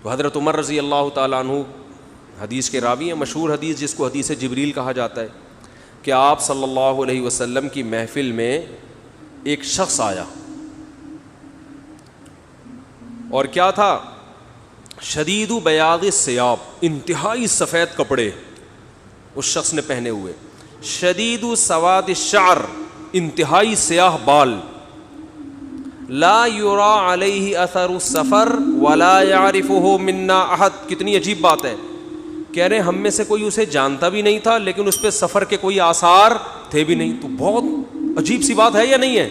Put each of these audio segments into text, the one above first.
تو حضرت عمر رضی اللہ تعالیٰ عنہ حدیث کے راوی ہیں، مشہور حدیث جس کو حدیث جبریل کہا جاتا ہے، کہ آپ صلی اللہ علیہ وسلم کی محفل میں ایک شخص آیا، اور کیا تھا؟ شدید بیاض الثیاب، انتہائی سفید کپڑے اس شخص نے پہنے ہوئے، شدید سواد الشعر، انتہائی سیاہ بال، لا یرا علیہ اثر السفر ولا یعرفہ منا احد۔ کتنی عجیب بات ہے، کہہ رہے ہیں ہم میں سے کوئی اسے جانتا بھی نہیں تھا، لیکن اس پہ سفر کے کوئی آثار تھے بھی نہیں۔ تو بہت عجیب سی بات ہے یا نہیں ہے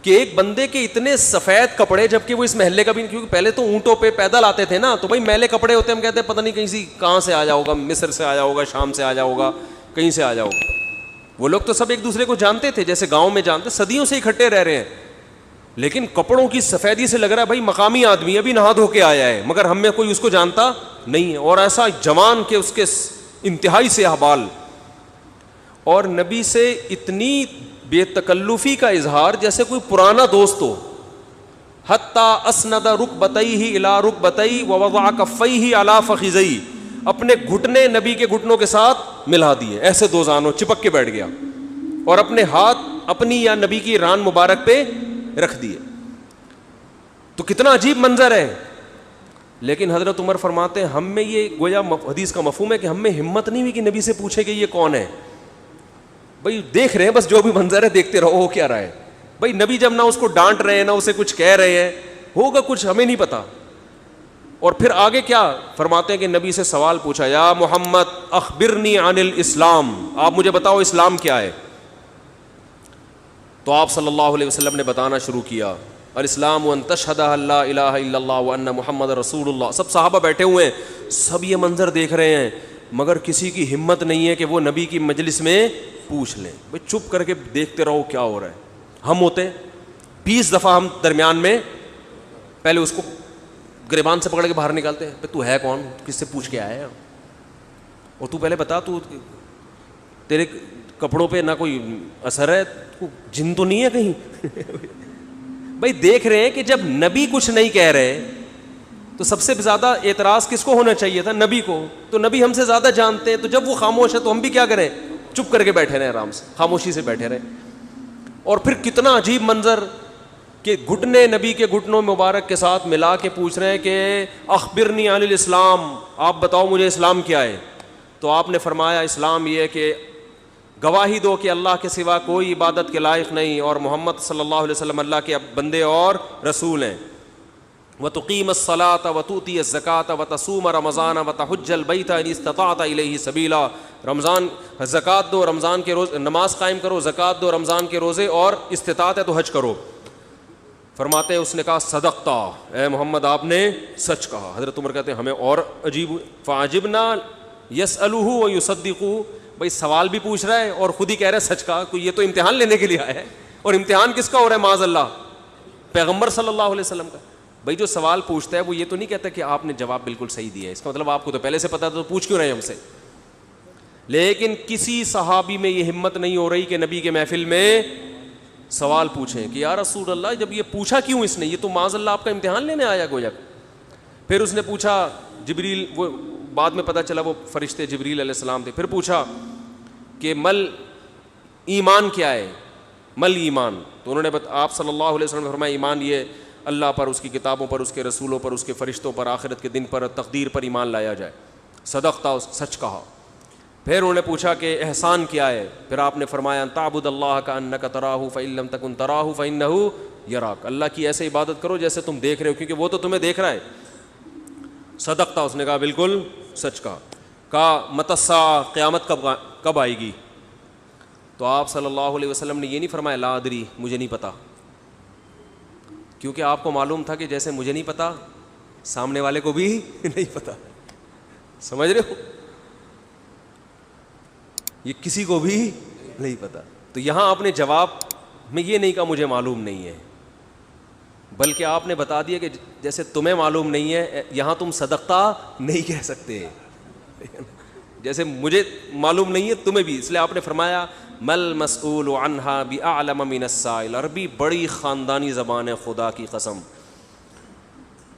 کہ ایک بندے کے اتنے سفید کپڑے، جبکہ وہ اس محلے کا بھی، کیونکہ پہلے تو اونٹوں پہ پیدل آتے تھے نا، تو بھائی میلے کپڑے ہوتے ہیں، ہم کہتے ہیں پتہ نہیں کہیں سے کہاں سے آیا ہوگا، مصر سے آیا ہوگا، شام سے آیا ہوگا، کہیں سے آیا ہوگا۔ وہ لوگ تو سب ایک دوسرے کو جانتے تھے، جیسے گاؤں میں جانتے، صدیوں سے اکٹھے رہ رہے ہیں، لیکن کپڑوں کی سفیدی سے لگ رہا ہے بھائی مقامی آدمی ابھی نہا دھو کے آیا ہے، مگر ہم میں کوئی اس کو جانتا نہیں ہے، اور ایسا جوان کہ اس کے انتہائی سیاہ بال، اور نبی سے اتنی بے تکلفی کا اظہار جیسے کوئی پرانا دوست ہو، حتی اسند رکبتیہ الی رکبتیہ ووضع کفیہ علی فخذیہ، اپنے گھٹنے نبی کے گھٹنوں کے ساتھ ملا دیے، ایسے دو زانوں چپک کے بیٹھ گیا، اور اپنے ہاتھ اپنی یا نبی کی ران مبارک پہ رکھ دیے۔ تو کتنا عجیب منظر ہے، لیکن حضرت عمر فرماتے ہیں ہم میں یہ گویا حدیث کا مفہوم ہے کہ ہم میں ہمت نہیں ہوئی کہ نبی سے پوچھے کہ یہ کون ہے۔ بھائی دیکھ رہے ہیں بس، جو بھی منظر ہے دیکھتے رہو، ہو کیا رہا ہے بھائی، نبی جب نہ اس کو ڈانٹ رہے ہیں نہ اسے کچھ کہہ رہے ہیں، ہوگا کچھ ہمیں نہیں پتا۔ اور پھر آگے کیا فرماتے ہیں کہ نبی سے سوال پوچھا، یا محمد اخبرنی عن الاسلام، آپ مجھے بتاؤ اسلام کیا ہے۔ تو آپ صلی اللہ علیہ وسلم نے بتانا شروع کیا، الاسلام ان تشہد ان لا الہ الا اللہ وان محمد رسول اللہ۔ سب صحابہ بیٹھے ہوئے ہیں، سب یہ منظر دیکھ رہے ہیں، مگر کسی کی ہمت نہیں ہے کہ وہ نبی کی مجلس میں پوچھ لیں۔ بھئی چپ کر کے دیکھتے رہو کیا ہو رہا ہے۔ ہم ہوتے 20 دفعہ ہم درمیان میں پہلے اس کو گریبان سے پکڑ کے باہر نکالتے ہیں، تو ہے کون، کس سے پوچھ کے آیا ہے، اور تو پہلے بتا، تو تیرے کپڑوں پہ نہ کوئی اثر ہے، جن تو نہیں ہے کہیں۔ بھائی دیکھ رہے ہیں کہ جب نبی کچھ نہیں کہہ رہے تو سب سے زیادہ اعتراض کس کو ہونا چاہیے تھا؟ نبی کو۔ تو نبی ہم سے زیادہ جانتے ہیں، تو جب وہ خاموش ہے تو ہم بھی کیا کریں؟ چپ کر کے بیٹھے رہے، آرام سے خاموشی سے بیٹھے رہے۔ اور پھر کتنا عجیب منظر کہ گھٹنے نبی کے گھٹنوں مبارک کے ساتھ ملا کے پوچھ رہے ہیں کہ اخبرنی عن الاسلام، آپ بتاؤ مجھے اسلام کیا ہے۔ تو آپ نے فرمایا اسلام یہ ہے کہ گواہی دو کہ اللہ کے سوا کوئی عبادت کے لائق نہیں، اور محمد صلی اللہ علیہ وسلم اللہ کے بندے اور رسول ہیں، وَتُقِيمَ الصَّلَاةَ وَتُؤْتِيَ الزَّكَاةَ وَتَصُومَ رَمَضَانَ وَتَحُجَّ الْبَيْتَ إِنِ اسْتَطَعْتَ إِلَيْهِ سَبِيلًا، رمضان زکوٰۃ دو، رمضان کے روز نماز قائم کرو، زکوٰۃ دو، رمضان کے روزے، اور استطاعت ہے تو حج کرو۔ فرماتے ہیں اس نے کہا صدقتا، اے محمد آپ نے سچ کہا۔ حضرت عمر کہتے ہیں ہمیں اور عجیب، فعجبنا یسألہ ویصدقہ، بھائی سوال بھی پوچھ رہا ہے اور خود ہی کہہ رہا ہے سچ کہا، کوئی یہ تو امتحان لینے کے لیے آیا ہے، اور امتحان کس کا ہو رہا ہے؟ معاذ اللہ پیغمبر صلی اللہ علیہ وسلم کا۔ بھائی جو سوال پوچھتا ہے وہ یہ تو نہیں کہتا کہ آپ نے جواب بالکل صحیح دیا ہے، اس کا مطلب آپ کو تو پہلے سے پتا تھا، تو پوچھ کیوں رہے ہم سے؟ لیکن کسی صحابی میں یہ ہمت نہیں ہو رہی کہ نبی کے محفل میں سوال پوچھیں کہ یا رسول اللہ جب یہ پوچھا کیوں اس نے، یہ تو معاذ اللہ آپ کا امتحان لینے آیا گویا۔ پھر اس نے پوچھا، جبریل، وہ بعد میں پتہ چلا وہ فرشتے جبریل علیہ السلام تھے، پھر پوچھا کہ مل ایمان کیا ہے، مل ایمان، تو انہوں نے آپ صلی اللہ علیہ وسلم نے فرمایا ایمان یہ اللہ پر، اس کی کتابوں پر، اس کے رسولوں پر، اس کے فرشتوں پر، آخرت کے دن پر، تقدیر پر ایمان لایا جائے۔ صدقتا، سچ کہا۔ پھر انہوں نے پوچھا کہ احسان کیا ہے، پھر آپ نے فرمایا ان تعبد اللہ کأنک تراہ فإن لم تکن تراہ فإنہ یراک، اللہ کی ایسے عبادت کرو جیسے تم دیکھ رہے ہو، کیونکہ وہ تو تمہیں دیکھ رہا ہے۔ صدقتا، اس نے کہا بالکل سچ کہا۔ کہا متی الساعہ، قیامت کب آئے گی؟ تو آپ صلی اللہ علیہ وسلم نے یہ نہیں فرمایا لا ادری، مجھے نہیں پتا، کیونکہ آپ کو معلوم تھا کہ جیسے مجھے نہیں پتا سامنے والے کو بھی نہیں پتا، سمجھ رہے ہو، یہ کسی کو بھی نہیں پتا۔ تو یہاں آپ نے جواب میں یہ نہیں کہا مجھے معلوم نہیں ہے، بلکہ آپ نے بتا دیا کہ جیسے تمہیں معلوم نہیں ہے، یہاں تم صدقہ نہیں کہہ سکتے، جیسے مجھے معلوم نہیں ہے تمہیں بھی، اس لیے آپ نے فرمایا مل مسئول عنہا بأعلم من السائل۔ عربی بڑی خاندانی زبان ہے، خدا کی قسم،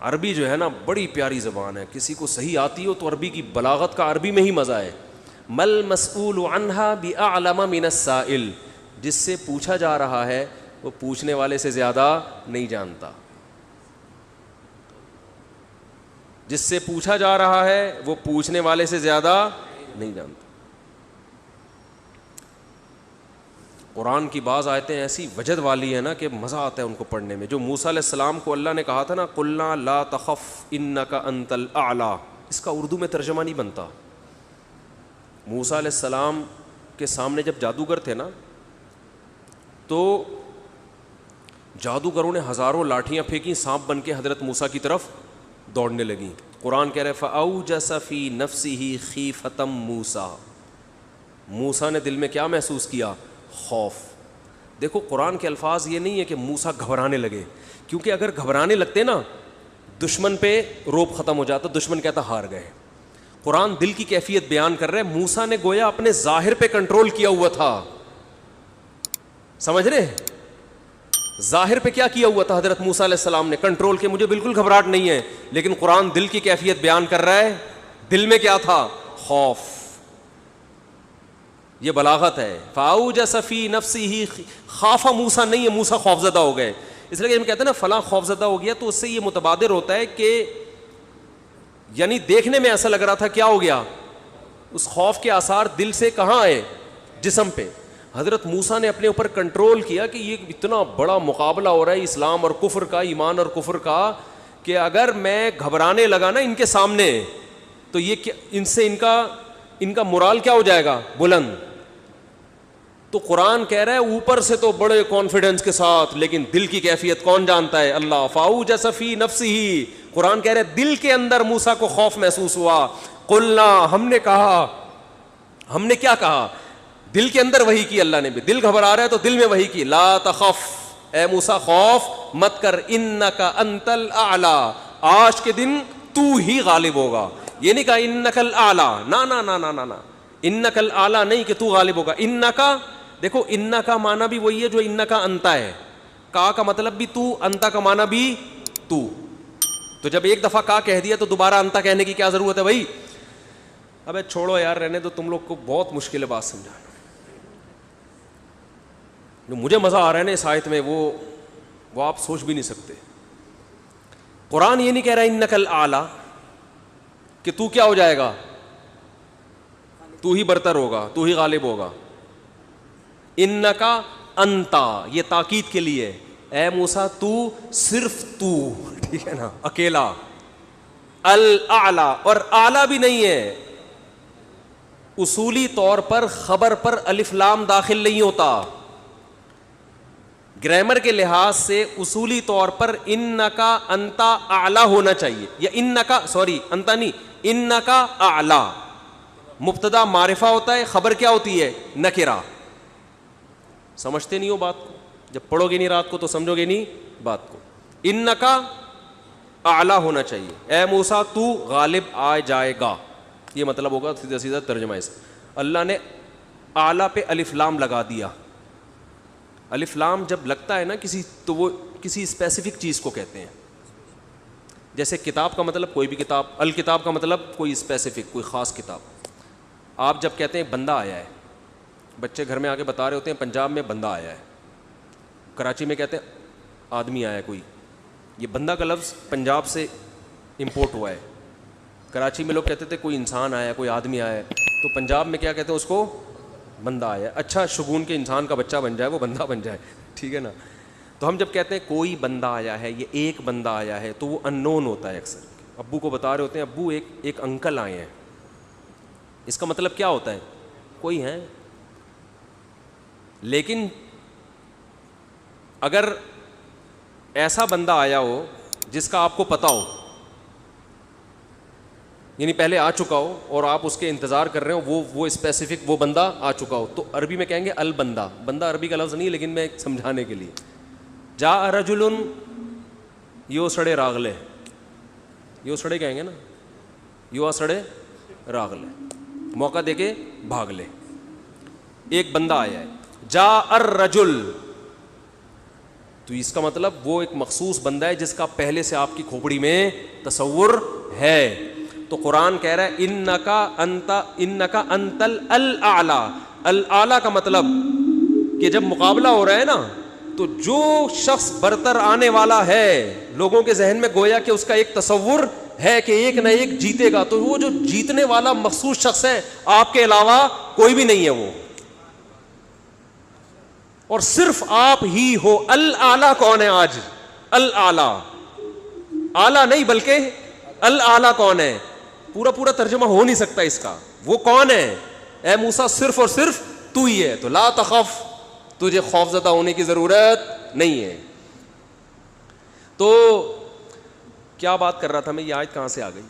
عربی جو ہے نا بڑی پیاری زبان ہے, کسی کو صحیح آتی ہو تو عربی کی بلاغت کا عربی میں ہی مزہ ہے. مل مسئول عنہا بأعلم من السائل, جس سے پوچھا جا رہا ہے وہ پوچھنے والے سے زیادہ نہیں جانتا. جس سے پوچھا جا رہا ہے وہ پوچھنے والے سے زیادہ نہیں جانتا. قرآن کی بعض آیتیں ایسی وجد والی ہیں نا کہ مزہ آتا ہے ان کو پڑھنے میں. جو موسیٰ علیہ السلام کو اللہ نے کہا تھا نا قلنا لا تخف انک انت الاعلی, اس کا اردو میں ترجمہ نہیں بنتا. موسیٰ علیہ السلام کے سامنے جب جادوگر تھے نا تو جادوگروں نے ہزاروں لاٹھیاں پھینکی, سانپ بن کے حضرت موسیٰ کی طرف دوڑنے لگیں. قرآن کہہ رہے فأوجس فی نفسہ خیفۃ موسیٰ, موسیٰ نے دل میں کیا محسوس کیا؟ خوف. دیکھو قرآن کے الفاظ یہ نہیں ہے کہ موسیٰ گھبرانے لگے, کیونکہ اگر گھبرانے لگتے نا دشمن پہ روب ختم ہو جاتا, دشمن کہتا ہار گئے. قرآن دل کی کیفیت بیان کر رہے ہیں. موسیٰ نے گویا اپنے ظاہر پہ کنٹرول کیا ہوا تھا, سمجھ رہے, ظاہر پہ کیا کیا ہوا تھا حضرت موسیٰ علیہ السلام نے کنٹرول کے, مجھے بالکل گھبراہٹ نہیں ہے. لیکن قرآن دل کی کیفیت بیان کر رہا ہے, دل میں کیا تھا؟ خوف. یہ بلاغت ہے. فاوجس فی نفسہ, خاف موسیٰ نہیں ہے, موسیٰ خوفزدہ ہو گئے. اس لیے کہ ہم کہتے ہیں نا فلاں خوفزدہ ہو گیا, تو اس سے یہ متبادر ہوتا ہے کہ یعنی دیکھنے میں ایسا لگ رہا تھا کیا ہو گیا, اس خوف کے آثار دل سے کہاں آئے؟ جسم پہ. حضرت موسیٰ نے اپنے اوپر کنٹرول کیا کہ یہ اتنا بڑا مقابلہ ہو رہا ہے اسلام اور کفر کا, ایمان اور کفر کا, کہ اگر میں گھبرانے لگا نا ان کے سامنے تو یہ ان سے ان کا مرال کیا ہو جائے گا؟ بلند. تو قرآن کہہ رہا ہے اوپر سے تو بڑے کانفیڈنس کے ساتھ, لیکن دل کی کیفیت کون جانتا ہے؟ اللہ. فاوجس فی نفسہ, قرآن کہہ رہا ہے دل کے اندر موسیٰ کو خوف محسوس ہوا. قلنا, ہم نے کہا, ہم نے کیا کہا؟ دل کے اندر وحی کی اللہ نے بھی. دل گھبرا رہا ہے تو دل میں وحی کی, لا تخف, اے موسیٰ خوف مت کر, انک انت الاعلی, آج کے دن تو ہی غالب ہوگا. یہ نہیں کہا انک الاعلی, نا نا نا نا نا, انک الاعلی نہیں کہ تو غالب ہوگا. انکا, دیکھو انکا کا معنی بھی وہی ہے جو انکا انتا ہے, کا مطلب بھی تو, انتا کا معنی بھی تو. تو جب ایک دفعہ کا کہہ دیا تو دوبارہ انتا کہنے کی کیا ضرورت ہے بھائی؟ ابے چھوڑو یار, رہنے دو, تم لوگ کو بہت مشکل ہے بات سمجھانا. جو مجھے مزہ آ رہا ہے نا اس آیت میں وہ آپ سوچ بھی نہیں سکتے. قرآن یہ نہیں کہہ رہا انک الاعلی کہ تو کیا ہو جائے گا, تو ہی برتر ہوگا, تو ہی غالب ہوگا. انکا انتا, یہ تاکید کے لیے, اے موسیٰ تو, صرف تو, ٹھیک ہے نا, اکیلا. الاعلی, اور اعلی بھی نہیں ہے, اصولی طور پر خبر پر الف لام داخل نہیں ہوتا. گرامر کے لحاظ سے اصولی طور پر انکا انتا اعلی ہونا چاہیے, یا انکا, سوری انتا نہیں, انکا اعلی. مبتدا معرفہ ہوتا ہے, خبر کیا ہوتی ہے؟ نکرہ. سمجھتے نہیں ہو بات کو, جب پڑھو گے نہیں رات کو تو سمجھو گے نہیں بات کو. انکا اعلی ہونا چاہیے, اے موسیٰ تو غالب آ جائے گا, یہ مطلب ہوگا سیدھا سیدھا ترجمہ اس. اللہ نے اعلیٰ پہ الف لام لگا دیا. الف لام جب لگتا ہے نا کسی, تو وہ کسی اسپیسیفک چیز کو کہتے ہیں. جیسے کتاب کا مطلب کوئی بھی کتاب, الکتاب کا مطلب کوئی اسپیسیفک, کوئی خاص کتاب. آپ جب کہتے ہیں بندہ آیا ہے, بچے گھر میں آ کے بتا رہے ہوتے ہیں پنجاب میں بندہ آیا ہے, کراچی میں کہتے ہیں آدمی آیا ہے کوئی. یہ بندہ کا لفظ پنجاب سے امپورٹ ہوا ہے. کراچی میں لوگ کہتے تھے کوئی انسان آیا ہے, کوئی آدمی آیا ہے, تو پنجاب میں کیا کہتے ہیں اس کو؟ بندہ آیا ہے. اچھا شگون کے انسان کا بچہ بن جائے, وہ بندہ بن جائے, ٹھیک ہے نا. تو ہم جب کہتے ہیں کوئی بندہ آیا ہے, یہ ایک بندہ آیا ہے, تو وہ ان نون ہوتا ہے. اکثر ابو کو بتا رہے ہوتے ہیں ابو ایک انکل آئے ہیں, اس کا مطلب کیا ہوتا ہے؟ کوئی ہے. لیکن اگر ایسا بندہ آیا ہو جس کا آپ کو پتا ہو, یعنی پہلے آ چکا ہو اور آپ اس کے انتظار کر رہے ہو, وہ اسپیسیفک وہ بندہ آ چکا ہو, تو عربی میں کہیں گے البندہ. بندہ عربی کا لفظ نہیں, لیکن میں سمجھانے کے لیے, جاء رجل یو سڑے راغلے, یو سڑے کہیں گے نا, یو سڑے راغلے, موقع دے کے بھاگ لے. ایک بندہ آیا ہے. جاء الرجل, تو اس کا مطلب وہ ایک مخصوص بندہ ہے جس کا پہلے سے آپ کی کھوپڑی میں تصور ہے. تو قرآن کہہ رہا ہے انکا انت الاعلی. الاعلی کا مطلب کہ جب مقابلہ ہو رہا ہے نا تو جو شخص برتر آنے والا ہے لوگوں کے ذہن میں گویا کہ اس کا ایک تصور ہے کہ ایک نہ ایک جیتے گا, تو وہ جو جیتنے والا مخصوص شخص ہے آپ کے علاوہ کوئی بھی نہیں ہے وہ, اور صرف آپ ہی ہو. الاعلی کون ہے آج؟ الاعلی, اعلی نہیں بلکہ الاعلی کون ہے؟ پورا ترجمہ ہو نہیں سکتا اس کا. وہ کون ہے؟ اے موسیٰ صرف اور صرف تو ہی ہے. تو لا تخف, تجھے خوف زدہ ہونے کی ضرورت نہیں ہے. تو کیا بات کر رہا تھا میں, یہ آیت کہاں سے آ گئی؟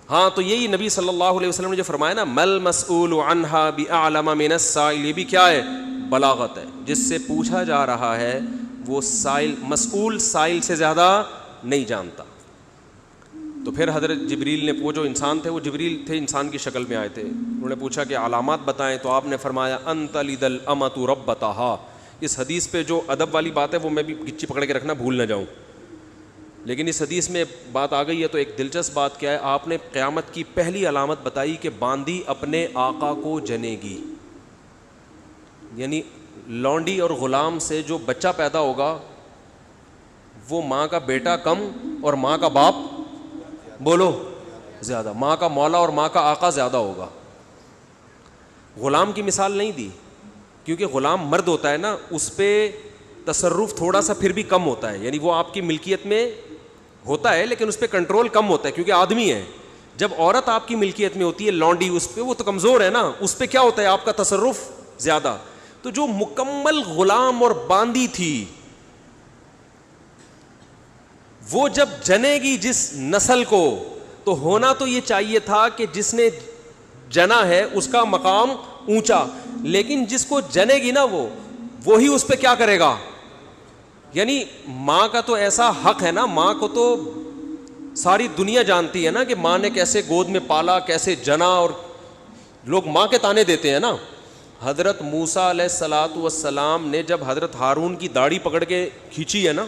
ہاں, تو یہی نبی صلی اللہ علیہ وسلم نے جو فرمایا نا, مل مسئول عنہا بأعلم من السائل, یہ بھی کیا ہے؟ بلاغت ہے. جس سے پوچھا جا رہا ہے وہ سائل, مسئول سائل سے زیادہ نہیں جانتا. تو پھر حضرت جبریل نے, وہ جو انسان تھے وہ جبریل تھے, انسان کی شکل میں آئے تھے, انہوں نے پوچھا کہ علامات بتائیں, تو آپ نے فرمایا ان تلد الامۃ ربتہا. اس حدیث پہ جو ادب والی بات ہے وہ میں بھی گچی پکڑ کے رکھنا بھول نہ جاؤں, لیکن اس حدیث میں بات آ گئی ہے. تو ایک دلچسپ بات کیا ہے, آپ نے قیامت کی پہلی علامت بتائی کہ باندی اپنے آقا کو جنے گی. یعنی لونڈی اور غلام سے جو بچہ پیدا ہوگا وہ ماں کا بیٹا کم اور ماں کا باپ بولو زیادہ, ماں کا مولا اور ماں کا آقا زیادہ ہوگا. غلام کی مثال نہیں دی کیونکہ غلام مرد ہوتا ہے نا, اس پہ تصرف تھوڑا سا پھر بھی کم ہوتا ہے, یعنی وہ آپ کی ملکیت میں ہوتا ہے لیکن اس پہ کنٹرول کم ہوتا ہے کیونکہ آدمی ہے. جب عورت آپ کی ملکیت میں ہوتی ہے لونڈی, اس پہ وہ تو کمزور ہے نا, اس پہ کیا ہوتا ہے آپ کا تصرف زیادہ. تو جو مکمل غلام اور باندی تھی وہ جب جنے گی جس نسل کو, تو ہونا تو یہ چاہیے تھا کہ جس نے جنا ہے اس کا مقام اونچا, لیکن جس کو جنے گی نا وہی اس پہ کیا کرے گا. یعنی ماں کا تو ایسا حق ہے نا, ماں کو تو ساری دنیا جانتی ہے نا کہ ماں نے کیسے گود میں پالا, کیسے جنا, اور لوگ ماں کے تانے دیتے ہیں نا. حضرت موسیٰ علیہ الصلاۃ والسلام نے جب حضرت ہارون کی داڑھی پکڑ کے کھینچی ہے نا,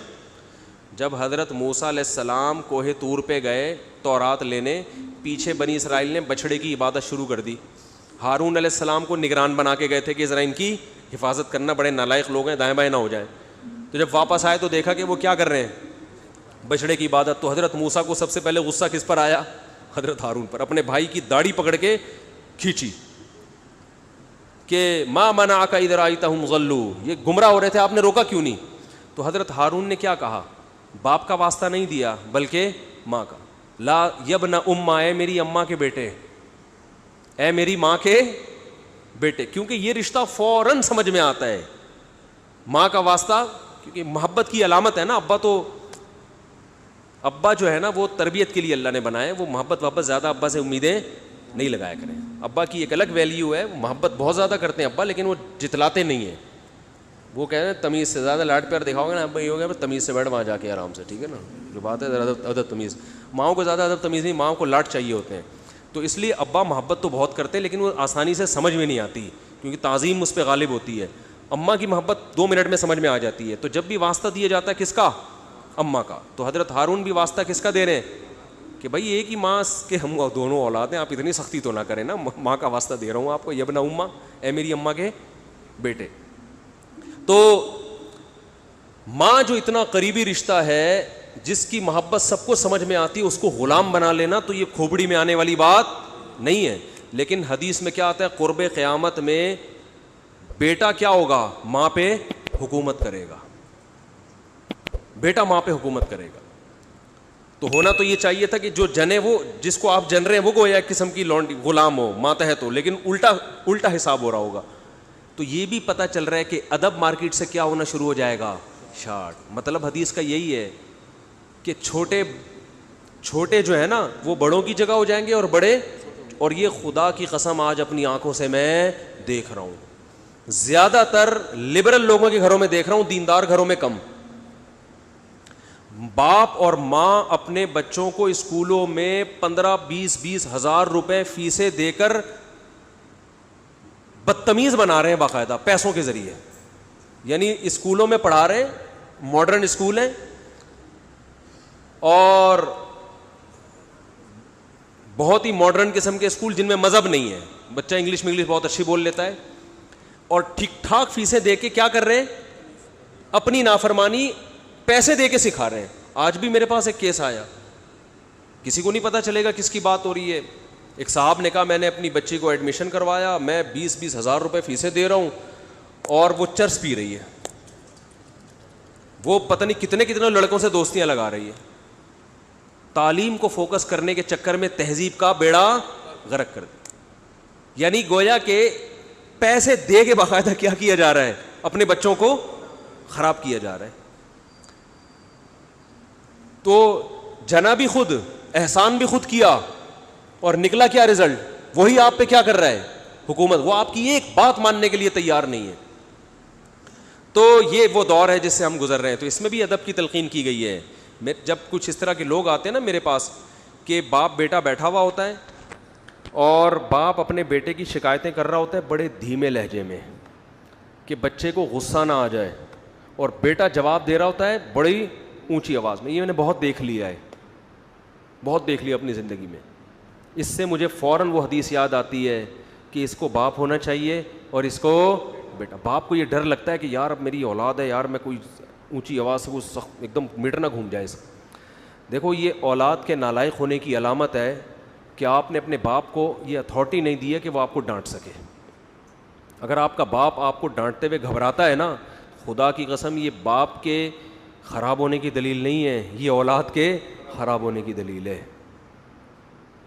جب حضرت موسیٰ علیہ السلام کوہ طور پہ گئے تورات لینے, پیچھے بنی اسرائیل نے بچھڑے کی عبادت شروع کر دی. ہارون علیہ السلام کو نگران بنا کے گئے تھے کہ ذرا ان کی حفاظت کرنا, بڑے نالائق لوگ ہیں, دائیں بائیں نہ ہو جائیں. تو جب واپس آئے تو دیکھا کہ وہ کیا کر رہے ہیں, بچھڑے کی عبادت. تو حضرت موسیٰ کو سب سے پہلے غصہ کس پر آیا؟ حضرت ہارون پر. اپنے بھائی کی داڑھی پکڑ کے کھینچی کہ ما منعک اذ رأیتہم ضلوا, یہ گمراہ ہو رہے تھے, آپ نے روکا کیوں نہیں؟ تو حضرت ہارون نے کیا کہا, باپ کا واسطہ نہیں دیا بلکہ ماں کا. لا یبن امہ, اے میری اماں کے بیٹے, اے میری ماں کے بیٹے, کیونکہ یہ رشتہ فوراً سمجھ میں آتا ہے. ماں کا واسطہ کیونکہ محبت کی علامت ہے نا. ابا جو ہے نا وہ تربیت کے لیے اللہ نے بنایا, وہ محبت واپس زیادہ ابا سے امیدیں نہیں لگایا کریں. ابا کی ایک الگ ویلیو ہے, محبت بہت زیادہ کرتے ہیں ابا, لیکن وہ جتلاتے نہیں ہیں. وہ کہہ رہے ہیں تمیز سے زیادہ لاڈ پیار دکھاؤ گے نا ابا, یہ ہو گیا تمیز سے بیٹھ وہاں جا کے آرام سے, ٹھیک ہے نا, جو بات ہے ادب تمیز. ماؤں کو زیادہ ادب تمیز نہیں, ماؤں کو لاڈ چاہیے ہوتے ہیں. تو اس لیے ابا محبت تو بہت کرتے ہیں لیکن وہ آسانی سے سمجھ میں نہیں آتی کیونکہ تعظیم اس پہ غالب ہوتی ہے. اماں کی محبت 2 منٹ میں سمجھ میں آ جاتی ہے. تو جب بھی واسطہ دیا جاتا ہے کس کا؟ اماں کا. تو حضرت ہارون بھی واسطہ کس کا دے رہے ہیں کہ بھائی ایک ہی ماں کے ہم دونوں اولاد ہیں, آپ اتنی سختی تو نہ کریں نا, ماں کا واسطہ دے رہا ہوں آپ کو, یبن امہ, اے میری اماں کے بیٹے. تو ماں جو اتنا قریبی رشتہ ہے, جس کی محبت سب کو سمجھ میں آتی ہے, اس کو غلام بنا لینا تو یہ کھوپڑی میں آنے والی بات نہیں ہے. لیکن حدیث میں کیا آتا ہے, قرب قیامت میں بیٹا کیا ہوگا, ماں پہ حکومت کرے گا, بیٹا ماں پہ حکومت کرے گا. تو ہونا تو یہ چاہیے تھا کہ جو جنے, وہ جس کو آپ جن رہے ہیں وہ گویا ایک قسم کی لونڈی غلام ہو, ماتحت ہو, لیکن الٹا حساب ہو رہا ہوگا. تو یہ بھی پتہ چل رہا ہے کہ ادب مارکیٹ سے کیا ہونا شروع ہو جائے گا, شارٹ. مطلب حدیث کا یہی ہے کہ چھوٹے جو ہے نا وہ بڑوں کی جگہ ہو جائیں گے اور بڑے, اور یہ خدا کی قسم آج اپنی آنکھوں سے میں دیکھ رہا ہوں, زیادہ تر لبرل لوگوں کے گھروں میں دیکھ رہا ہوں, دیندار گھروں میں کم. باپ اور ماں اپنے بچوں کو اسکولوں میں 15-20 ہزار روپے فیسیں دے کر بدتمیز بنا رہے ہیں باقاعدہ پیسوں کے ذریعے. یعنی اسکولوں میں پڑھا رہے ہیں ماڈرن اسکول ہیں اور بہت ہی ماڈرن قسم کے اسکول جن میں مذہب نہیں ہے. بچہ انگلش بہت اچھی بول لیتا ہے اور ٹھیک ٹھاک فیسیں دے کے کیا کر رہے ہیں, اپنی نافرمانی پیسے دے کے سکھا رہے ہیں. آج بھی میرے پاس ایک کیس آیا, کسی کو نہیں پتا چلے گا کس کی بات ہو رہی ہے. ایک صاحب نے کہا میں نے اپنی بچی کو ایڈمیشن کروایا, میں 20 ہزار روپے فیسیں دے رہا ہوں اور وہ چرس پی رہی ہے, وہ پتہ نہیں کتنے لڑکوں سے دوستیاں لگا رہی ہے. تعلیم کو فوکس کرنے کے چکر میں تہذیب کا بیڑا غرق کر دیا. یعنی گویا کہ پیسے دے کے باقاعدہ کیا کیا جا رہا ہے, اپنے بچوں کو خراب کیا جا رہا ہے. تو جنا بھی خود, احسان بھی خود کیا, اور نکلا کیا رزلٹ, وہی آپ پہ کیا کر رہا ہے حکومت, وہ آپ کی ایک بات ماننے کے لیے تیار نہیں ہے. تو یہ وہ دور ہے جس سے ہم گزر رہے ہیں. تو اس میں بھی ادب کی تلقین کی گئی ہے. جب کچھ اس طرح کے لوگ آتے ہیں نا میرے پاس, کہ باپ بیٹا بیٹھا ہوا ہوتا ہے اور باپ اپنے بیٹے کی شکایتیں کر رہا ہوتا ہے بڑے دھیمے لہجے میں کہ بچے کو غصہ نہ آ جائے, اور بیٹا جواب دے رہا ہوتا ہے بڑی اونچی آواز میں. یہ میں نے بہت دیکھ لیا ہے, بہت دیکھ لیا اپنی زندگی میں. اس سے مجھے فوراً وہ حدیث یاد آتی ہے کہ اس کو باپ ہونا چاہیے اور اس کو بیٹا. باپ کو یہ ڈر لگتا ہے کہ یار اب میری اولاد ہے, یار میں کوئی اونچی آواز سے وہ سخت ایک دم میٹر نہ گھوم جائے اس. دیکھو یہ اولاد کے نالائق ہونے کی علامت ہے کہ آپ نے اپنے باپ کو یہ اتھارٹی نہیں دی ہے کہ وہ آپ کو ڈانٹ سکے. اگر آپ کا باپ آپ کو ڈانٹتے ہوئے گھبراتا ہے نا, خدا کی قسم یہ باپ کے خراب ہونے کی دلیل نہیں ہے, یہ اولاد کے خراب ہونے کی دلیل ہے.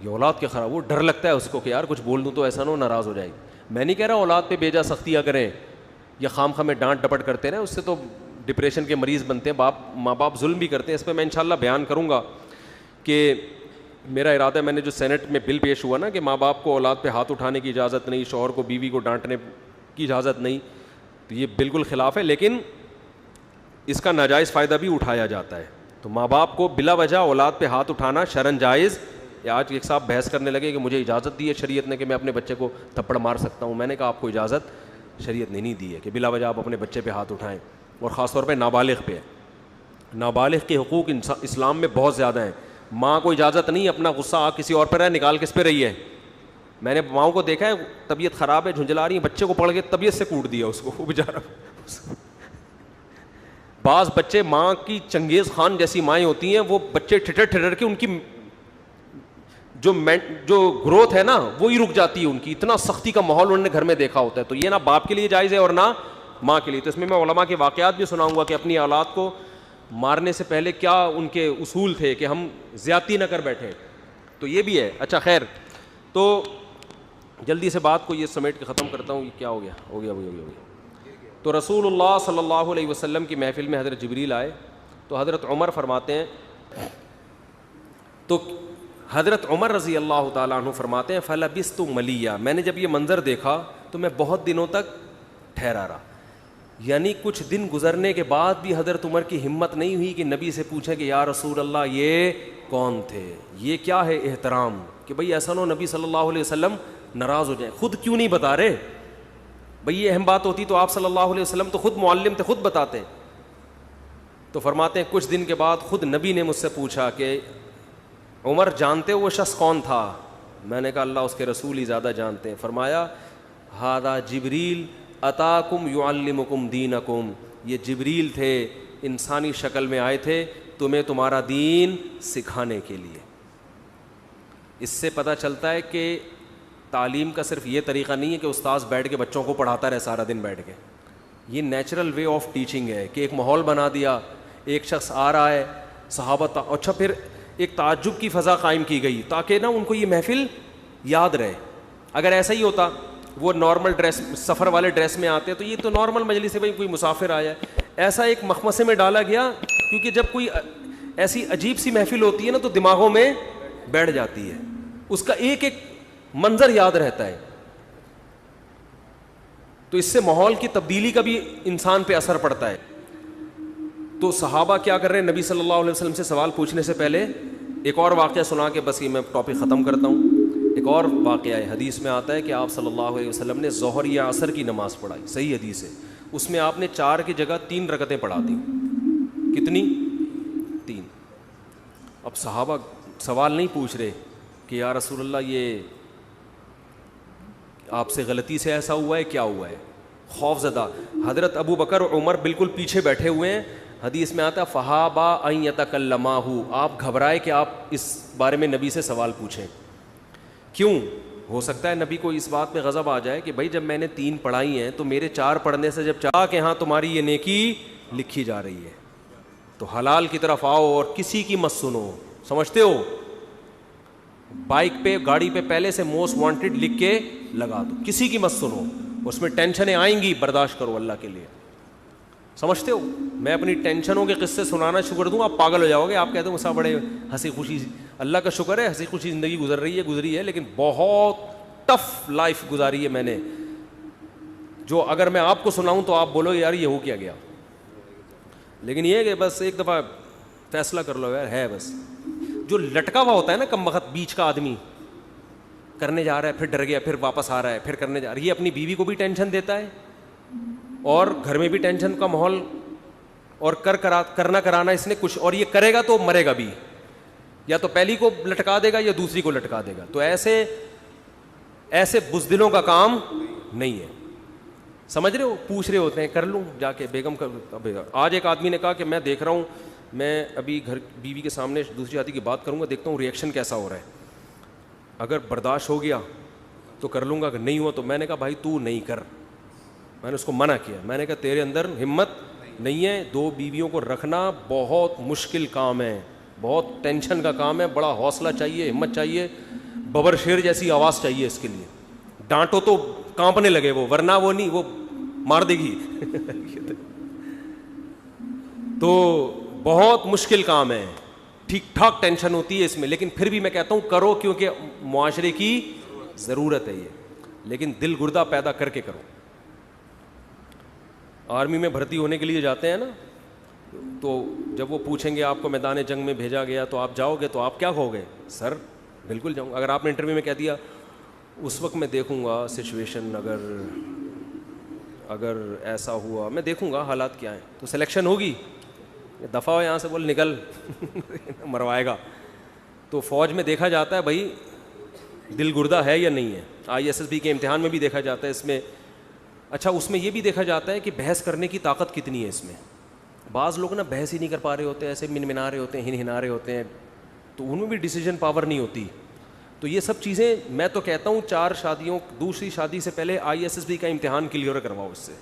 یہ اولاد کے خراب, وہ ڈر لگتا ہے اس کو کہ یار کچھ بول دوں تو ایسا نہ ہو ناراض ہو جائے. میں نہیں کہہ رہا اولاد پہ بیجا سختیاں کریں یا خام خواہ میں ڈانٹ ڈپٹ کرتے رہیں, اس سے تو ڈپریشن کے مریض بنتے ہیں. ماں باپ ظلم بھی کرتے ہیں. اس پہ میں انشاءاللہ بیان کروں گا کہ میرا ارادہ ہے, میں نے جو سینٹ میں بل پیش ہوا نا کہ ماں باپ کو اولاد پہ ہاتھ اٹھانے کی اجازت نہیں, شوہر کو بیوی کو ڈانٹنے کی اجازت نہیں, تو یہ بالکل خلاف ہے, لیکن اس کا ناجائز فائدہ بھی اٹھایا جاتا ہے. تو ماں باپ کو بلا وجہ اولاد پہ ہاتھ اٹھانا شرعاً جائز. آج ایک صاحب بحث کرنے لگے کہ مجھے اجازت دی ہے شریعت نے کہ میں اپنے بچے کو تھپڑ مار سکتا ہوں. میں نے کہا آپ کو اجازت شریعت نے نہیں دی ہے کہ بلا وجہ آپ اپنے بچے پہ ہاتھ اٹھائیں, اور خاص طور پہ نابالغ پہ. نابالغ کے حقوق اسلام میں بہت زیادہ ہیں. ماں کو اجازت نہیں اپنا غصہ آ کسی اور پہ رہے نکال کس پہ رہی ہے. میں نے ماؤں کو دیکھا ہے, طبیعت خراب ہے, جھنجلا رہی ہے, بچے کو پکڑ کے طبیعت سے کوٹ دیا اس کو, وہ بیچارہ. بعض بچے ماں کی چنگیز خان جیسی مائیں ہوتی ہیں, وہ بچے ٹھٹر کے ان کی جو گروتھ ہے نا وہی رک جاتی ہے ان کی. اتنا سختی کا ماحول انہوں نے گھر میں دیکھا ہوتا ہے. تو یہ نہ باپ کے لیے جائز ہے اور نہ ماں کے لیے. تو اس میں علماء کے واقعات بھی سناؤں گا کہ اپنی اولاد کو مارنے سے پہلے کیا ان کے اصول تھے کہ ہم زیادتی نہ کر بیٹھیں. تو یہ بھی ہے. اچھا خیر, تو جلدی سے بات کو یہ سمیٹ کے ختم کرتا ہوں. یہ کیا ہو گیا, ہو گیا. تو رسول اللہ صلی اللہ علیہ وسلم کی محفل میں حضرت جبریل آئے. تو حضرت عمر فرماتے ہیں, تو حضرت عمر رضی اللہ تعالیٰ عنہ فرماتے ہیں فلبثت ملیہ, میں نے جب یہ منظر دیکھا تو میں بہت دنوں تک ٹھہرا رہا. یعنی کچھ دن گزرنے کے بعد بھی حضرت عمر کی ہمت نہیں ہوئی کہ نبی سے پوچھیں کہ یا رسول اللہ یہ کون تھے, یہ کیا ہے احترام, کہ بھئی ایسا نہ نبی صلی اللہ علیہ وسلم ناراض ہو جائیں. خود کیوں نہیں بتا رہے بھئی, یہ اہم بات ہوتی تو آپ صلی اللہ علیہ وسلم تو خود معلم تھے, خود بتاتے. تو فرماتے ہیں کچھ دن کے بعد خود نبی نے مجھ سے پوچھا کہ عمر جانتے ہو وہ شخص کون تھا؟ میں نے کہا اللہ اس کے رسول ہی زیادہ جانتے ہیں. فرمایا ھذا جبریل اتاکم یعلمکم دینکم, یہ جبریل تھے, انسانی شکل میں آئے تھے تمہیں تمہارا دین سکھانے کے لیے. اس سے پتہ چلتا ہے کہ تعلیم کا صرف یہ طریقہ نہیں ہے کہ استاذ بیٹھ کے بچوں کو پڑھاتا رہے سارا دن بیٹھ کے. یہ نیچرل وے آف ٹیچنگ ہے کہ ایک ماحول بنا دیا, ایک شخص آ رہا ہے, صحابہ اچھا پھر ایک تعجب کی فضا قائم کی گئی تاکہ نا ان کو یہ محفل یاد رہے. اگر ایسا ہی ہوتا وہ نارمل ڈریس, سفر والے ڈریس میں آتے تو یہ تو نارمل مجلس ہے بھائی, کوئی مسافر آیا ہے. ایسا ایک مخمصے میں ڈالا گیا کیونکہ جب کوئی ایسی عجیب سی محفل ہوتی ہے نا تو دماغوں میں بیٹھ جاتی ہے, اس کا ایک ایک منظر یاد رہتا ہے. تو اس سے ماحول کی تبدیلی کا بھی انسان پہ اثر پڑتا ہے. تو صحابہ کیا کر رہے ہیں, نبی صلی اللہ علیہ وسلم سے سوال پوچھنے سے پہلے ایک اور واقعہ سنا کے بس یہ میں ٹاپک ختم کرتا ہوں. ایک اور واقعہ ہے, حدیث میں آتا ہے کہ آپ صلی اللہ علیہ وسلم نے ظہر یا عصر کی نماز پڑھائی, صحیح حدیث ہے. اس میں آپ نے 4 کی جگہ 3 رکعتیں پڑھا دیں. کتنی؟ 3. اب صحابہ سوال نہیں پوچھ رہے کہ یا رسول اللہ یہ آپ سے غلطی سے ایسا ہوا ہے، کیا ہوا ہے، خوف زدہ. حضرت ابو بکر اور عمر بالکل پیچھے بیٹھے ہوئے ہیں. حدیث میں آتا ہے فہابا ان یتکلماہ، آپ گھبرائے کہ آپ اس بارے میں نبی سے سوال پوچھیں. کیوں؟ ہو سکتا ہے نبی کو اس بات میں غضب آ جائے کہ بھائی جب میں نے 3 پڑھائی ہیں تو میرے 4 پڑھنے سے جب چاہ کہ ہاں تمہاری یہ نیکی لکھی جا رہی ہے تو حلال کی طرف آؤ اور کسی کی مت سنو. سمجھتے ہو؟ بائک پہ گاڑی پہ پہلے سے موسٹ وانٹیڈ لکھ کے لگا دو، کسی کی مت سنو. اس میں ٹینشنیں آئیں گی، برداشت کرو اللہ کے لیے. سمجھتے ہو؟ میں اپنی ٹینشنوں کے قصے سنانا شروع کر دوں آپ پاگل ہو جاؤ گے. آپ کہتے ہو صاحب بڑے ہنسی خوشی، اللہ کا شکر ہے ہنسی خوشی زندگی گزری ہے لیکن بہت ٹف لائف گزاری ہے میں نے، جو اگر میں آپ کو سناؤں تو آپ بولو یار یہ ہو کیا گیا. لیکن یہ کہ بس ایک دفعہ فیصلہ کر لو یار ہے بس. جو لٹکا ہوا ہوتا ہے نا کم وقت بیچ کا آدمی، کرنے جا رہا ہے پھر ڈر گیا پھر واپس آ رہا ہے پھر کرنے جا رہا ہے، یہ اپنی بیوی کو بھی ٹینشن دیتا ہے اور گھر میں بھی ٹینشن کا ماحول، اور کرنا کرانا اس نے کچھ، اور یہ کرے گا تو مرے گا بھی، یا تو پہلی کو لٹکا دے گا یا دوسری کو لٹکا دے گا. تو ایسے بزدلوں کا کام نہیں ہے. سمجھ رہے ہو؟ پوچھ رہے ہوتے ہیں کر لوں جا کے بیگم کر. آج ایک آدمی نے کہا کہ میں دیکھ رہا ہوں، میں ابھی گھر بیوی کے سامنے دوسری شادی کی بات کروں گا، دیکھتا ہوں ریئیکشن کیسا ہو رہا ہے، اگر برداشت ہو گیا تو کر لوں گا، اگر نہیں ہوا تو. میں نے کہا بھائی تو نہیں کر. میں نے اس کو منع کیا. میں نے کہا تیرے اندر ہمت نہیں ہے. 2 بیویوں کو رکھنا بہت مشکل کام ہے، بہت ٹینشن کا کام ہے، بڑا حوصلہ چاہیے، ہمت چاہیے، ببر شیر جیسی آواز چاہیے اس کے لیے. ڈانٹو تو کانپنے لگے وہ، ورنہ وہ نہیں، وہ مار دے گی. تو بہت مشکل کام ہے، ٹھیک ٹھاک ٹینشن ہوتی ہے اس میں، لیکن پھر بھی میں کہتا ہوں کرو کیونکہ معاشرے کی ضرورت ہے یہ، لیکن دل گردہ پیدا کر کے کرو. آرمی میں بھرتی ہونے کے لیے جاتے ہیں نا، تو جب وہ پوچھیں گے آپ کو میدان جنگ میں بھیجا گیا تو آپ جاؤ گے، تو آپ کیا کہو گے؟ سر بالکل جاؤں. اگر آپ نے انٹرویو میں کہہ دیا اس وقت میں دیکھوں گا سچویشن، اگر ایسا ہوا میں دیکھوں گا حالات کیا ہیں، تو سلیکشن ہوگی. دفعہ ہو یہاں سے، بول نکل مروائے گا. تو فوج میں دیکھا جاتا ہے بھائی دل گردہ ہے یا نہیں ہے. ISSB کے امتحان میں بھی دیکھا جاتا ہے اس میں. اچھا اس میں یہ بھی دیکھا جاتا ہے کہ بحث کرنے کی طاقت کتنی ہے اس میں. بعض لوگ نا بحث ہی نہیں کر پا رہے ہوتے، ایسے منمنا رہے ہوتے ہیں، ہنا رہے ہوتے ہیں، تو ان میں بھی ڈیسیجن پاور نہیں ہوتی. تو یہ سب چیزیں میں تو کہتا ہوں 4 شادیوں، دوسری شادی سے پہلے ISSB کا امتحان کلیئر کرواؤ. اس سے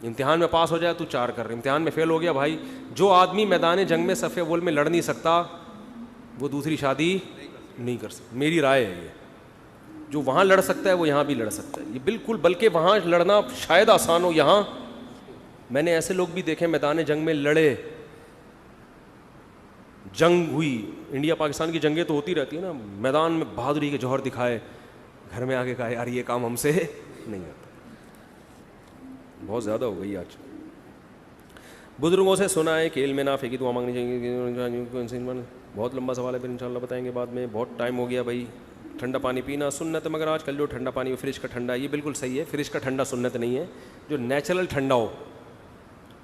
امتحان میں پاس ہو جائے تو 4 کر رہے، امتحان میں فیل ہو گیا بھائی. جو آدمی میدان جنگ میں صف اول میں لڑ نہیں سکتا وہ دوسری شادی نہیں کر سکتا. میری رائے ہے یہ. جو وہاں لڑ سکتا ہے وہ یہاں بھی لڑ سکتا ہے. یہ بالکل، بلکہ وہاں لڑنا شاید آسان ہو، یہاں میں نے ایسے لوگ بھی دیکھے میدان جنگ میں لڑے، جنگ ہوئی، انڈیا پاکستان کی جنگیں تو ہوتی رہتی ہیں نا، میدان میں بہادری کے جوہر دکھائے، گھر میں آگے کہا یار یہ کام ہم سے نہیں آتا. بہت زیادہ ہو گئی آج. بزرگوں سے سنا ہے کہ علم نافع کی دعا مانگنی چاہیے. بہت لمبا سوال ہے، پھر انشاءاللہ بتائیں گے بعد میں. بہت ٹائم ہو گیا بھائی. ٹھنڈا پانی پینا سنت ہے، مگر آج کل جو ٹھنڈا پانی فریج کا ٹھنڈا، یہ بالکل صحیح ہے. فریج کا ٹھنڈا سنت نہیں ہے. جو نیچرل ٹھنڈا ہو،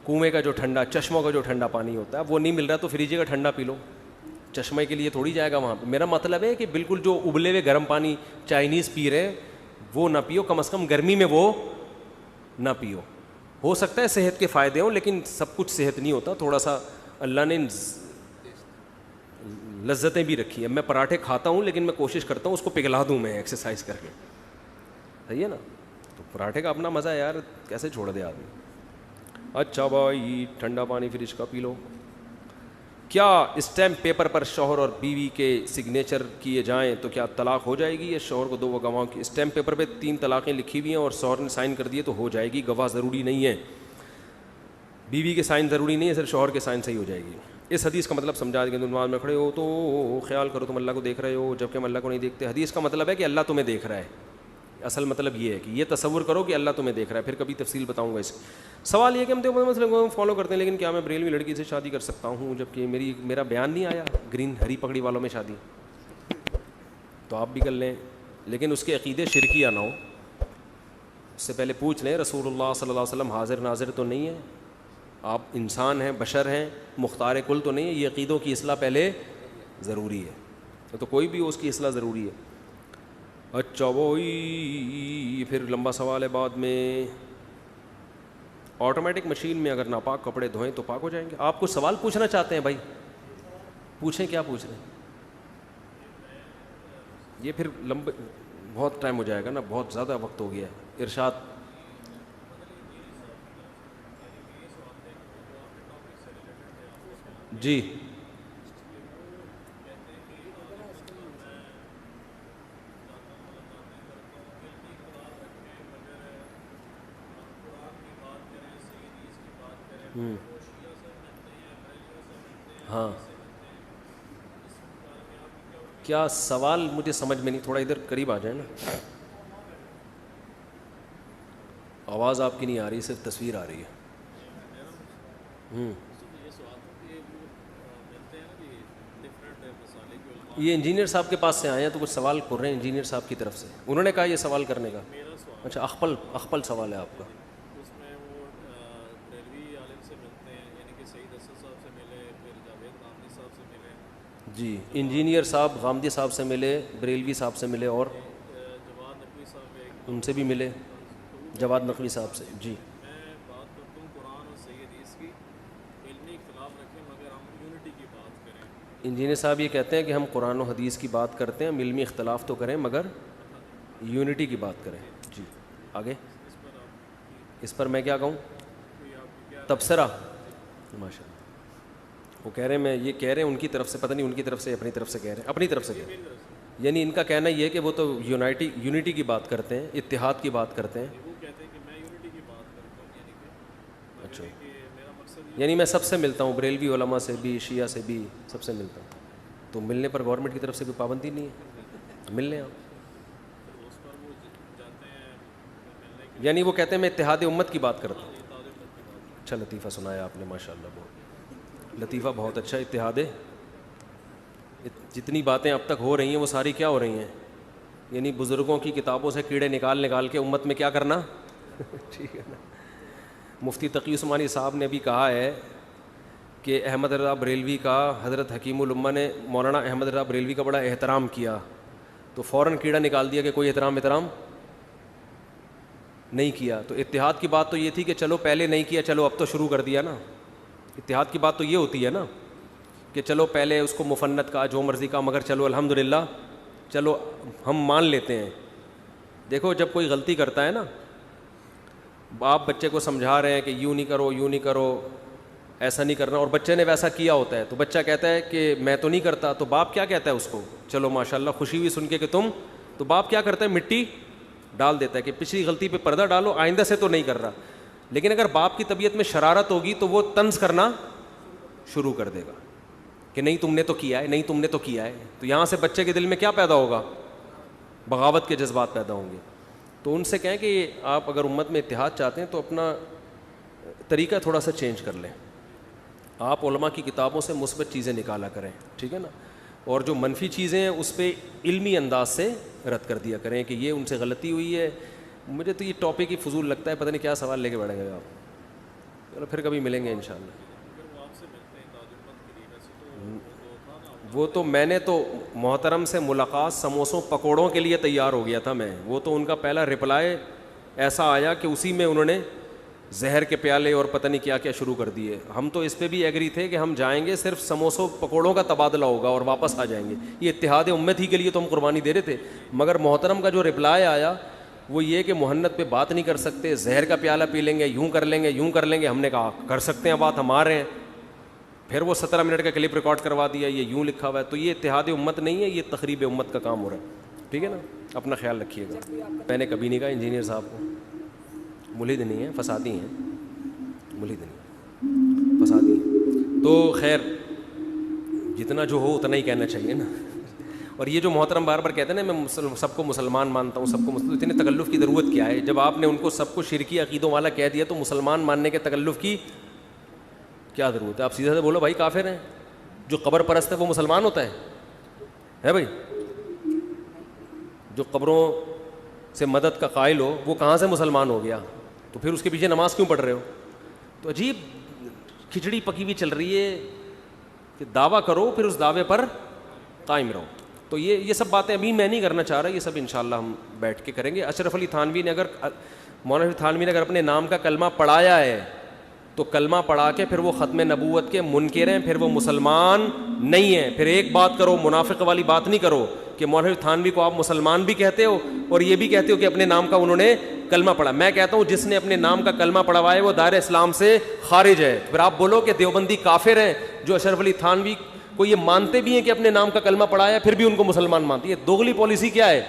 کنویں کا جو ٹھنڈا، چشموں کا جو ٹھنڈا پانی ہوتا ہے وہ نہیں مل رہا تو فریج کا ٹھنڈا پی لو. چشمے کے لیے تھوڑی جائے گا وہاں پہ. میرا مطلب ہے کہ بالکل جو ابلے ہوئے گرم پانی چائنیز پی رہے وہ نہ پیو، کم از کم گرمی میں وہ نہ پیو. ہو سکتا ہے صحت کے فائدے ہوں لیکن سب کچھ صحت نہیں ہوتا. تھوڑا سا اللہ نے لذتیں بھی رکھی ہیں. میں پراٹھے کھاتا ہوں لیکن میں کوشش کرتا ہوں اس کو پگھلا دوں میں ایکسرسائز کر کے. صحیح ہے نا؟ تو پراٹھے کا اپنا مزہ ہے یار، کیسے چھوڑ دے آدمی. اچھا بھائی ٹھنڈا پانی فریج کا پی لو. کیا اسٹیمپ پیپر پر شوہر اور بیوی کے سگنیچر کیے جائیں تو کیا طلاق ہو جائے گی؟ یا شوہر کو 2 گواہوں کی اسٹیمپ پیپر پہ 3 طلاقیں لکھی ہوئی ہیں اور شوہر نے سائن کر دیے تو ہو جائے گی، گواہ ضروری نہیں ہے. بیوی کے سائن ضروری نہیں ہے، صرف شوہر کے سائن صحیح ہو جائے گی. اس حدیث کا مطلب سمجھا دیں. نماز میں کھڑے ہو تو خیال کرو تم اللہ کو دیکھ رہے ہو جبکہ ہم اللہ کو نہیں دیکھتے. حدیث کا مطلب ہے کہ اللہ تمہیں دیکھ رہا ہے. اصل مطلب یہ ہے کہ یہ تصور کرو کہ اللہ تمہیں دیکھ رہا ہے. پھر کبھی تفصیل بتاؤں گا اس. سوال یہ کہ ہم تو مسئلے کو فالو کرتے ہیں لیکن کیا میں بریلوی لڑکی سے شادی کر سکتا ہوں جبکہ میرا بیان نہیں آیا گرین ہری پگڑی والوں میں شادی؟ تو آپ بھی کر لیں لیکن اس کے عقیدے شرکیہ نہ ہو. اس سے پہلے پوچھ لیں رسول اللہ صلی اللہ علیہ وسلم حاضر ناظر تو نہیں ہے. آپ انسان ہیں، بشر ہیں، مختار کل تو نہیں ہے. یہ عقیدوں کی اصلاح پہلے ضروری ہے، تو کوئی بھی ہو اس کی اصلاح ضروری ہے. اچھا وہی پھر لمبا سوال ہے بعد میں. آٹومیٹک مشین میں اگر ناپاک کپڑے دھوئیں تو پاک ہو جائیں گے؟ آپ کچھ سوال پوچھنا چاہتے ہیں بھائی؟ پوچھیں، کیا پوچھ رہے ہیں؟ یہ پھر لمبے بہت ٹائم ہو جائے گا نا، بہت زیادہ وقت ہو گیا ہے. ارشاد. جی ہاں، کیا سوال مجھے سمجھ میں نہیں، تھوڑا ادھر قریب آ جائیں نا. آواز آپ کی نہیں آ رہی، صرف تصویر آ رہی ہے. یہ انجینئر صاحب کے پاس سے آئے ہیں تو کچھ سوال کر رہے ہیں انجینئر صاحب کی طرف سے، انہوں نے کہا یہ سوال کرنے کا. اچھا، اخپل سوال ہے آپ کا. جی، انجینئر صاحب غامدی صاحب سے ملے، بریلوی صاحب سے ملے، اور ان سے بھی ملے، جواد نقوی صاحب سے. جی انجینئر صاحب یہ کہتے ہیں کہ ہم قرآن و حدیث کی بات کرتے ہیں، علمی اختلاف تو کریں مگر یونٹی کی بات کریں. جی آگے. اس پر میں کیا کہوں؟ تبصرہ. ماشاء اللہ. وہ کہہ رہے ہیں، میں یہ کہہ رہے ہیں ان کی طرف سے، پتہ نہیں ان کی طرف سے اپنی طرف سے کہہ رہے ہیں، اپنی طرف سے کہہ رہے ہیں. یعنی ان کا کہنا یہ ہے کہ وہ تو یونٹی کی بات کرتے ہیں، اتحاد کی بات کرتے ہیں. اچھا، یعنی میں سب سے ملتا ہوں، بریلوی علماء سے بھی، شیعہ سے بھی، سب سے ملتا ہوں. تو ملنے پر گورنمنٹ کی طرف سے کوئی پابندی نہیں ہے، مل لیں آپ. یعنی وہ کہتے ہیں میں اتحاد امت کی بات کرتا ہوں. اچھا لطیفہ سنایا آپ نے، ماشاء اللہ، بہت لطیفہ، بہت اچھا. اتحاد، جتنی باتیں اب تک ہو رہی ہیں وہ ساری کیا ہو رہی ہیں؟ یعنی بزرگوں کی کتابوں سے کیڑے نکال کے امت میں کیا کرنا. ٹھیک ہے نا. مفتی تقی عثمانی صاحب نے بھی کہا ہے کہ احمد رضا بریلوی کا، حضرت حکیم الامہ نے مولانا احمد رضا بریلوی کا بڑا احترام کیا، تو فوراً کیڑا نکال دیا کہ کوئی احترام نہیں کیا. تو اتحاد کی بات تو یہ تھی کہ چلو پہلے نہیں کیا، چلو اب تو شروع کر دیا نا. اتحاد کی بات تو یہ ہوتی ہے نا کہ چلو پہلے اس کو مفند کا، جو مرضی کا، مگر چلو الحمدللہ، چلو ہم مان لیتے ہیں. دیکھو جب کوئی غلطی کرتا ہے نا، آپ بچے کو سمجھا رہے ہیں کہ یوں نہیں کرو، ایسا نہیں کرنا، اور بچے نے ویسا کیا ہوتا ہے، تو بچہ کہتا ہے کہ میں تو نہیں کرتا، تو باپ کیا کہتا ہے اس کو؟ چلو ماشاءاللہ خوشی ہوئی سن کے کہ تم، تو باپ کیا کرتا ہے؟ مٹی ڈال دیتا ہے کہ پچھلی غلطی پہ پردہ ڈالو، آئندہ سے تو نہیں کر رہا. لیکن اگر باپ کی طبیعت میں شرارت ہوگی تو وہ طنز کرنا شروع کر دے گا کہ نہیں تم نے تو کیا ہے، نہیں تم نے تو کیا ہے. تو یہاں سے بچے کے دل میں کیا پیدا ہوگا؟ بغاوت کے جذبات پیدا ہوں گے. تو ان سے کہیں کہ آپ اگر امت میں اتحاد چاہتے ہیں تو اپنا طریقہ تھوڑا سا چینج کر لیں. آپ علماء کی کتابوں سے مثبت چیزیں نکالا کریں، ٹھیک ہے نا، اور جو منفی چیزیں ہیں اس پہ علمی انداز سے رد کر دیا کریں کہ یہ ان سے غلطی ہوئی ہے. مجھے تو یہ ٹاپک ہی فضول لگتا ہے، پتہ نہیں کیا سوال لے کے بیٹھیں گے آپ. چلو پھر کبھی ملیں گے انشاءاللہ. وہ تو میں نے تو محترم سے ملاقات سموسوں پکوڑوں کے لیے تیار ہو گیا تھا میں. وہ تو ان کا پہلا رپلائی ایسا آیا کہ اسی میں انہوں نے زہر کے پیالے اور پتہ نہیں کیا کیا شروع کر دیے. ہم تو اس پہ بھی ایگری تھے کہ ہم جائیں گے، صرف سموسوں پکوڑوں کا تبادلہ ہوگا اور واپس آ جائیں گے. یہ اتحاد امت ہی کے لیے تو ہم قربانی دے رہے تھے. مگر محترم کا جو رپلائی آیا وہ یہ کہ محنت پہ بات نہیں کر سکتے، زہر کا پیالہ پی لیں گے، یوں کر لیں گے. ہم نے کہا کر سکتے ہیں بات، ہم آ رہے ہیں. پھر وہ 17 منٹ کا کلپ ریکارڈ کروا دیا، یہ یوں لکھا ہوا ہے. تو یہ اتحاد امت نہیں ہے، یہ تخریب امت کا کام ہو رہا ہے. ٹھیک ہے نا، اپنا خیال رکھیے گا. میں نے کبھی نہیں کہا انجینئر صاحب کو ملحد نہیں ہیں، فسادی ہیں، ملحد نہیں، فسادی ہیں. تو خیر جتنا جو ہو اتنا ہی کہنا چاہیے نا. اور یہ جو محترم بار بار کہتے ہیں نا میں سب کو مسلمان مانتا ہوں، سب کو مسلم، اتنے تکلف کی ضرورت کیا ہے؟ جب آپ نے ان کو سب کو شرکی عقیدوں والا کہہ دیا تو مسلمان ماننے کے تکلف کی کیا ضرورت ہے؟ آپ سیدھے سے بولو بھائی کافر ہیں. جو قبر پرست ہے وہ مسلمان ہوتا ہے بھائی؟ جو قبروں سے مدد کا قائل ہو وہ کہاں سے مسلمان ہو گیا؟ تو پھر اس کے پیچھے نماز کیوں پڑھ رہے ہو؟ تو عجیب کھچڑی پکی ہوئی چل رہی ہے کہ دعویٰ کرو پھر اس دعوے پر قائم رہو. تو یہ سب باتیں ابھی میں نہیں کرنا چاہ رہا, یہ سب انشاءاللہ ہم بیٹھ کے کریں گے. اشرف علی تھانوی نے مولانا تھانوی نے اگر اپنے نام کا کلمہ پڑھایا ہے تو کلمہ پڑھا کے پھر وہ ختم نبوت کے منکر ہیں, پھر وہ مسلمان نہیں ہیں. پھر ایک بات کرو, منافق والی بات نہیں کرو کہ مولانا تھانوی کو آپ مسلمان بھی کہتے ہو اور یہ بھی کہتے ہو کہ اپنے نام کا انہوں نے کلمہ پڑھا. میں کہتا ہوں جس نے اپنے نام کا کلمہ پڑھوایا ہے وہ دائرہ اسلام سے خارج ہے. پھر آپ بولو کہ دیوبندی کافر ہیں جو اشرف علی تھانوی کو یہ مانتے بھی ہیں کہ اپنے نام کا کلمہ پڑھایا پھر بھی ان کو مسلمان مانتی ہے. دوغلی پالیسی کیا ہے؟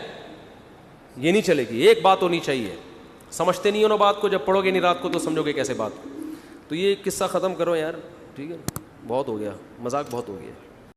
یہ نہیں چلے گی. ایک بات ہونی چاہیے. سمجھتے نہیں ہو نا بات کو, جب پڑھو گے نہیں رات کو تو سمجھو گے کیسے بات. تو یہ قصہ ختم کرو یار, ٹھیک ہے, بہت ہو گیا, مذاق بہت ہو گیا.